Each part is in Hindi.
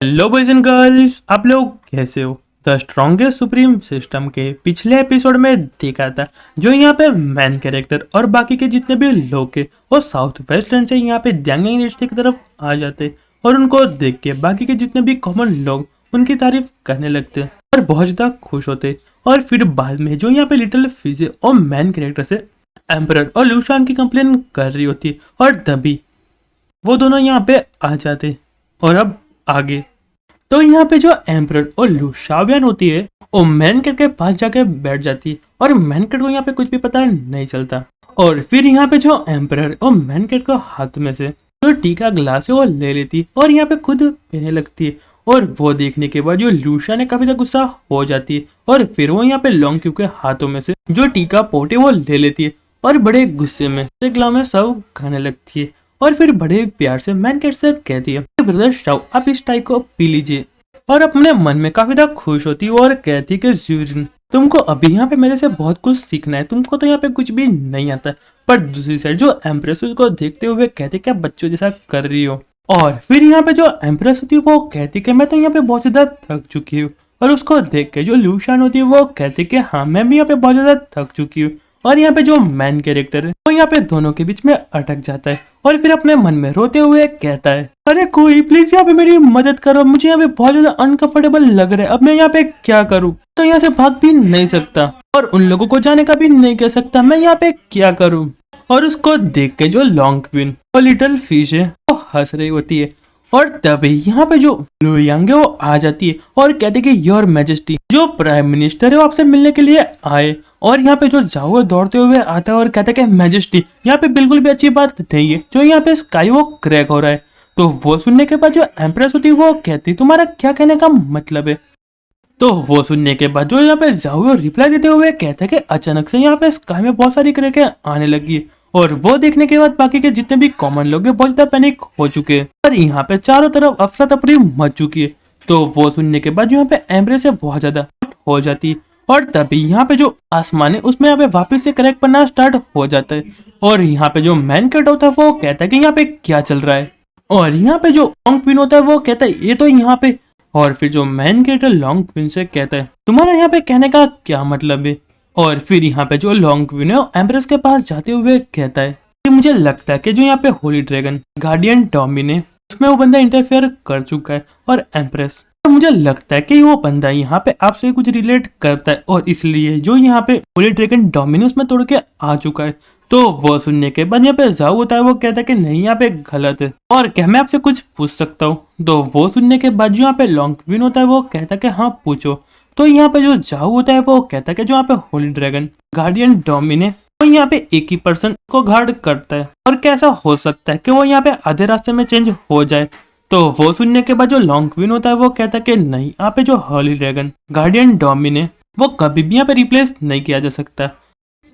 हेलो बॉयज एंड गर्ल्स, आप लोग कैसे हो। द स्ट्रॉन्गेस्ट सुप्रीम सिस्टम के पिछले एपिसोड में देखा था जो यहाँ पे मैन कैरेक्टर और बाकी के जितने भी लोग के वो साउथ वेस्टर्न से यहाँ पे द्यांग यूनिवर्सिटी की तरफ आ जाते और उनको देख के बाकी के जितने भी कॉमन लोग उनकी तारीफ करने लगते और बहुत ज्यादा खुश होते। और फिर बाद में जो यहाँ पे लिटिल फिजे और मैन कैरेक्टर से एम्परर और लूशान की कंप्लेन कर रही होती और तभी वो दोनों यहाँ पे आ जाते। और अब आगे तो यहाँ पे जो एम्परर और लुशावियन होती है वो मैनकेट के पास जाके बैठ जाती है और मैनकेट को यहाँ पे कुछ भी पता नहीं चलता। और फिर यहाँ पे जो एम्परर और मैनकेट को हाथ में से जो टीका ग्लास है वो ले लेती और यहाँ पे खुद पीने लगती है। और वो देखने के बाद जो लूशा ने काफी ज्यादा गुस्सा हो जाती है और फिर वो यहाँ पे लॉन्ग क्यू के हाथों में से जो टीका पोट है वो ले लेती है और बड़े गुस्से में ग्लास में सर्व खाने लगती है। और फिर बड़े प्यार से मैनकेट से कहती है ब्रदर शाओ आप इस टाई को पी लीजिए। और अपने मन में काफी ज्यादा खुश होती है और कहती है कि ज़्यूरिन तुमको अभी यहाँ पे मेरे से बहुत कुछ सीखना है, तुमको तो यहाँ पे कुछ भी नहीं आता। पर दूसरी साइड जो एम्प्रेस को देखते हुए कहती क्या बच्चों जैसा कर रही हो। और फिर यहाँ पे जो एम्प्रेस होती है वो कहती कि मैं तो यहाँ पे बहुत ज्यादा थक चुकी हूँ। और उसको देख के जो लूशान होती है वो कहती कि हाँ मैं भी यहाँ पे बहुत ज्यादा थक चुकी हूँ। और यहाँ पे जो मैन कैरेक्टर है वो यहाँ पे दोनों के बीच में अटक जाता है और फिर अपने मन में रोते हुए कहता है अरे कोई प्लीज यहाँ पे मेरी मदद करो, मुझे यहाँ पे बहुत ज्यादा अनकंफर्टेबल लग रहा है, अब मैं यहाँ पे क्या करूँ। तो यहाँ से भाग भी नहीं सकता और उन लोगों को जाने का भी नहीं कह सकता, मैं यहाँ पे क्या करूँ। और उसको देख के जो लॉन्ग क्वीन और लिटिल फिश है वो हंस रही होती है। और तभी यहाँ पे जो लुयांग है वो आ जाती है और कहते कि योर मैजेस्टी जो प्राइम मिनिस्टर है वो आपसे मिलने के लिए आए। और यहाँ पे जो जाओ दौड़ते हुए आता है और कहता है कि मैजेस्टी यहाँ पे बिल्कुल भी अच्छी बात नहीं है, जो यहाँ पे स्काई वो क्रैक हो रहा है। तो वो सुनने के बाद जो एम्प्रेस होती है वो कहती तुम्हारा क्या कहने का मतलब है। तो वो सुनने के बाद जो यहाँ पे जाओ रिप्लाई देते हुए कहता है कि अचानक से यहाँ पे स्काई में बहुत सारी क्रैकें आने लगी और वो देखने के बाद बाकी के जितने भी कॉमन लोग हैं बहुत ज्यादा पैनिक हो चुके हैं और यहाँ पे चारों तरफ अफरा तफरी मच चुकी है। तो वो सुनने के बाद जो यहाँ पे एम्प्रेस है बहुत ज्यादा हो जाती है और तभी यहाँ पे जो आसमान है उसमें यहाँ पे वापस से क्रैक बनना स्टार्ट हो जाता है। और यहाँ पे जो मैन कैट होता है वो कहता है कि यहाँ पे क्या चल रहा है। और यहाँ पे जो लॉन्ग क्वीन होता है वो कहता है ये तो यहाँ पे। और फिर जो मैन कैट लॉन्ग क्वीन से कहता है तुम्हारा यहाँ पे कहने का क्या मतलब है। और फिर यहाँ पे जो लॉन्ग क्वीन है एम्प्रेस के पास जाते हुए कहता है कि मुझे लगता है कि जो यहाँ पे होली ड्रैगन गार्डियन टॉमी है उसमें वो बंदा इंटरफेयर कर चुका है और एम्प्रेस मुझे लगता है कि वो बंदा यहाँ पे आपसे कुछ रिलेट करता है और इसलिए जो यहाँ पे होली ड्रैगन डोमिनस में तोड़ के आ चुका है। तो वो सुनने के बाद यहाँ पे जाओ होता है वो कहता है कि नहीं यहाँ पे गलत है और क्या मैं आपसे कुछ पूछ सकता हूँ। तो वो सुनने के बाद जो यहाँ पे लॉन्ग क्वीन होता है वो कहता है कि हाँ पूछो। तो यहाँ पे जो जाओ होता है वो कहता है कि जो यहाँ पे होली ड्रैगन गार्डियन डोमिने वो यहाँ पे एक ही पर्सन को गार्ड करता है और कैसा हो सकता है कि वो यहाँ पे आधे रास्ते में चेंज हो जाए। तो वो सुनने के बाद जो लॉन्ग क्वीन होता है वो कहता है कि नहीं यहाँ पे जो होली ड्रैगन गार्डियन डोमिने वो कभी भी यहाँ पे रिप्लेस नहीं किया जा सकता।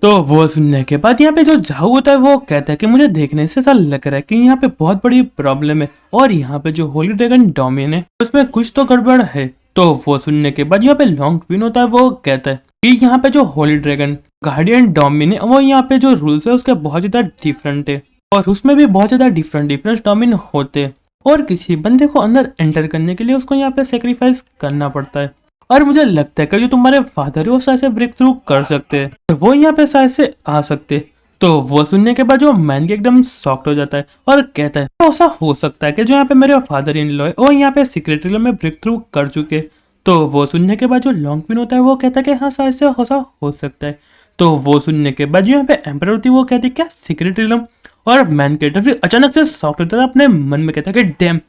तो वो सुनने के बाद यहाँ पे जो जाओ होता है वो कहता है कि मुझे देखने से ऐसा लग रहा है कि यहाँ पे बहुत बड़ी प्रॉब्लम है और यहाँ पे जो होली ड्रैगन डोमिन है उसमें कुछ तो गड़बड़ है। तो वो सुनने के बाद यहाँ पे लॉन्ग क्वीन होता है वो कहता है कि यहाँ पे जो होली ड्रैगन गार्डियन डोमिन है वो यहाँ पे जो रूल्स है उसके बहुत ज्यादा डिफरेंट है और उसमें भी बहुत ज्यादा डिफरेंट डोमिन होते हैं और किसी बंदे को अंदर एंटर करने के लिए उसको यहाँ पे सेक्रीफाइस करना पड़ता है। और मुझे लगता है कि जो तुम्हारे फादर है वो शायद से ब्रेक थ्रू कर सकते हैं और वो यहाँ पे शायद से आ सकते। तो वो सुनने के बाद जो मैन के एकदम शॉक्ड हो जाता है और कहता है ऐसा हो सकता है कि जो यहाँ पे मेरे फादर इन लॉ है वो यहाँ पे सीक्रेटरी में ब्रेक थ्रू कर चुके। तो वो सुनने के बाद जो लॉन्ग क्वीन होता है वो कहता है कि हाँ शायद से ऐसा हो सकता है। तो वो सुनने के बाद जो यहाँ पे एम्परर होती है वो कहती है क्या सीक्रेटरी और मैन कैरेक्टर फिर अचानक से शॉक होता है, अपने मन में कहता है कि डैम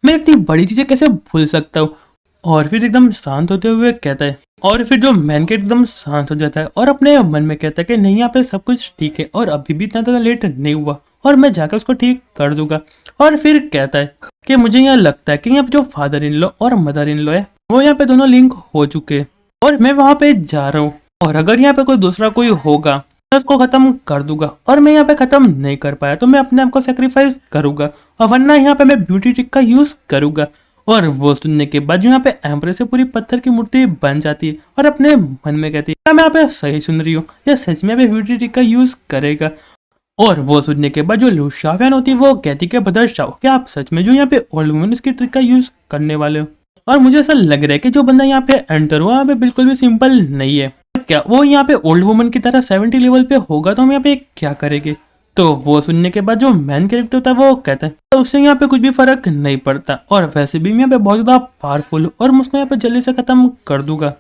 मैं इतनी बड़ी चीजें कैसे भूल सकता हूँ। और फिर एकदम शांत होते हुए कहता है और फिर जो मैन कैट एकदम शांत हो जाता है और अपने मन में कहता है कि नहीं यहाँ पे सब कुछ ठीक है और अभी भी इतना ज़्यादा लेट नहीं हुआ और मैं जाकर उसको ठीक कर दूंगा। और फिर कहता है कि मुझे यहाँ लगता है कि यहाँ पे जो फादर इन लॉ और मदर इन लॉ है वो यहाँ पे दोनों लिंक हो चुके हैं और मैं वहां पे जा रहा हूँ और अगर यहाँ पे कोई दूसरा कोई होगा उसको खत्म कर दूंगा और मैं यहाँ पे खत्म नहीं कर पाया तो मैं अपने आप को सेक्रीफाइस करूंगा और वरना यहाँ पे मैं ब्यूटी ट्रिक का यूज करूंगा। और वो सुनने के बाद यहाँ पे एम्प्रेस से पूरी पत्थर की मूर्ति बन जाती है और अपने मन में कहती है मैं यहाँ पे सही सुन रही हूँ या सच में ब्यूटी ट्रिक का यूज करेगा। और वो सुनने के बाद जो लू शाओयान होती है वो कहती कि ब्रदर शाओ, क्या आप सच में जो यहाँ पे ओल्ड वुमन इसकी ट्रिक का यूज करने वाले हो? और मुझे ऐसा लग रहा है कि जो बंदा यहाँ पे एंटर हुआ यहाँ पे बिल्कुल भी सिंपल नहीं है। क्या वो यहाँ पे ओल्ड वुमन की तरह 70 लेवल पे होगा तो हम यहाँ पे क्या करेंगे? तो वो सुनने के बाद जो मैन कैरेक्टर होता है वो कहता है तो उससे यहाँ पे कुछ भी फर्क नहीं पड़ता, और वैसे भी मैं यहाँ पे बहुत ज्यादा पावरफुल हूँ और मैं उसको यहाँ पे जल्दी से खत्म कर दूंगा।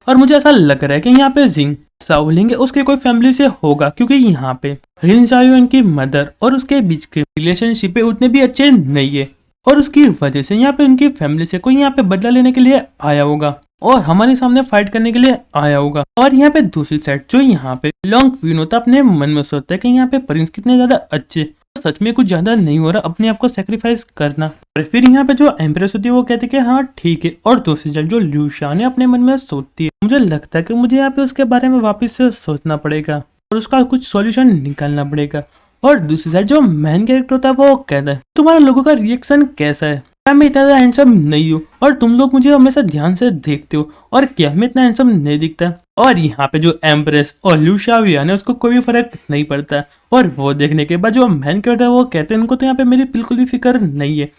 और मुझे ऐसा लग रहा है कि यहाँ पे जिंग शाओलिंग उसके कोई फैमिली से होगा, क्योंकि यहाँ पे रिन शाओयुन की मदर और उसके बीच के रिलेशनशिप उतने भी अच्छे नहीं है, और उसकी वजह से यहाँ पे उनकी फैमिली से कोई यहाँ पे बदला लेने के लिए आया होगा और हमारे सामने फाइट करने के लिए आया होगा। और यहाँ पे दूसरी साइड जो यहाँ पे लॉन्ग क्वीन होता है अपने मन में सोचता है कि यहाँ पे प्रिंस कितने ज्यादा अच्छे, सच में कुछ ज्यादा नहीं हो रहा अपने आप को सेक्रीफाइस करना। और फिर यहाँ पे जो एम्प्रेस होती है वो कहती है कि हाँ ठीक है, और दूसरी साइड जो ल्यू शान है अपने मन में सोचती है मुझे लगता है कि मुझे यहाँ पे उसके बारे में वापस से सोचना पड़ेगा और उसका कुछ सॉल्यूशन निकालना पड़ेगा। और दूसरी साइड जो मैन कैरेक्टर होता है वो कहता है तुम्हारा लोगों का रिएक्शन कैसा है? क्या मैं इतना ज्यादा हैंडसम नहीं हूँ और तुम लोग मुझे हमेशा ध्यान से देखते हो, और क्या मैं इतना हैंडसम नहीं दिखता? और यहाँ पे जो एम्प्रेस और लू शाओयान है उसको कोई भी फर्क नहीं पड़ता, और वो देखने के बाद जो मैन कैरेक्टर है वो कहते हैं उनको तो यहाँ पे मेरी बिल्कुल भी फिक्र नहीं है।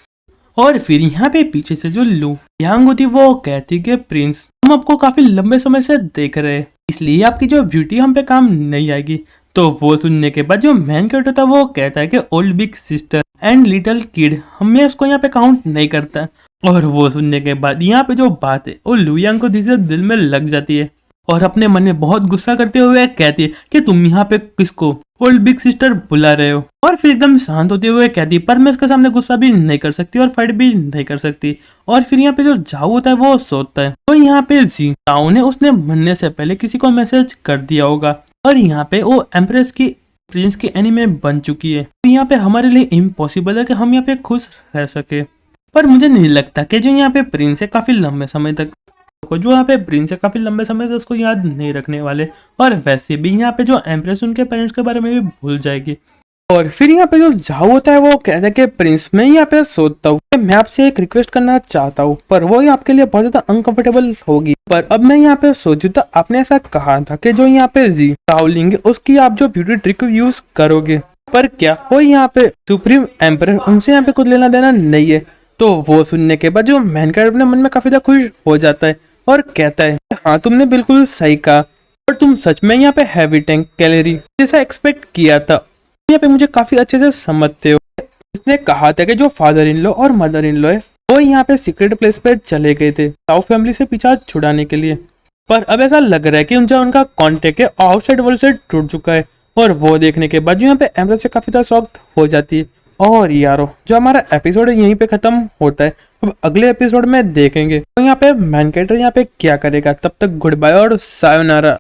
और फिर यहाँ पे पीछे से जो लू यांग होती वो कहती कि प्रिंस हम आपको काफी लंबे समय से देख रहे हैं, इसलिए आपकी जो ब्यूटी हम पे काम नहीं आएगी। तो वो सुनने के बाद जो मैन कैरेक्टर था वो कहता है कि old big sister and little kid हमें उसको यहाँ पे काउंट नहीं करता। और वो सुनने के बाद यहाँ पे जो बात है वो लू यांग को धीरे दिल में लग जाती है और अपने मन में बहुत गुस्सा करते हुए कहती है कि तुम यहाँ पे किसको ओल्ड बिग सिस्टर बुला रहे हो? और फिर एकदम शांत होते हुए कहती पर मैं इसके सामने गुस्सा भी नहीं कर सकती और फाइट भी नहीं कर सकती। और फिर यहाँ पे जो जाओ होता है वो सोचता है तो यहाँ पे जी जाओ ने उसने मरने से पहले किसी को मैसेज कर दिया होगा, और यहाँ पे वो एम्प्रेस की प्रिंस की एनिमे बन चुकी है। तो यहाँ पे हमारे लिए इम्पॉसिबल है कि हम यहाँ पे खुश रह सके। पर मुझे नहीं लगता कि जो यहाँ पे प्रिंस है काफी लंबे समय तक जो यहाँ पे प्रिंस है काफी लंबे समय से उसको याद नहीं रखने वाले, और वैसे भी यहाँ पे जो एम्प्रेस उनके पेरेंट्स के बारे में भी भूल जाएगी। और फिर यहाँ पे जो जाओ होता है वो कहता है कि प्रिंस मैं यहाँ पे सोचता हूँ मैं आपसे एक रिक्वेस्ट करना चाहता हूँ, पर वो ही आपके लिए बहुत ज्यादा अनकंफर्टेबल होगी। पर अब मैं यहाँ पे सोचू तो आपने ऐसा कहा था कि जो यहाँ पे जी शाओलिंग उसकी आप जो ब्यूटी ट्रिक यूज करोगे, पर क्या वो यहाँ पे सुप्रीम एम्पर उनसे यहाँ पे कुछ लेना देना नहीं है? तो वो सुनने के बाद जो मैन कैरेक्टर अपने मन में काफी ज्यादा खुश हो जाता है और कहता है हाँ तुमने बिल्कुल सही कहा, और तुम सच में यहाँ पे हैवी टैंक कैलोरी जैसा एक्सपेक्ट किया था, यहाँ पे मुझे काफी अच्छे से समझते हो। इसने कहा था कि जो फादर इन लॉ और मदर इन लॉ है वो यहाँ पे सीक्रेट प्लेस पे चले गए थे साउ फैमिली से पीछा छुड़ाने के लिए, पर अब ऐसा लग रहा है कि उनका कॉन्टेक्ट है आउटसाइड वर्ल्ड से टूट चुका है। और वो देखने के बाद जो यहाँ पे एम्ब्रेस से काफी ज्यादा शॉक्ड हो जाती है। और यारो जो हमारा एपिसोड है यहीं पे खत्म होता है, अब अगले एपिसोड में देखेंगे तो यहाँ पे मैन कैरेक्टर यहाँ पे क्या करेगा। तब तक गुड बाय और सायोनारा।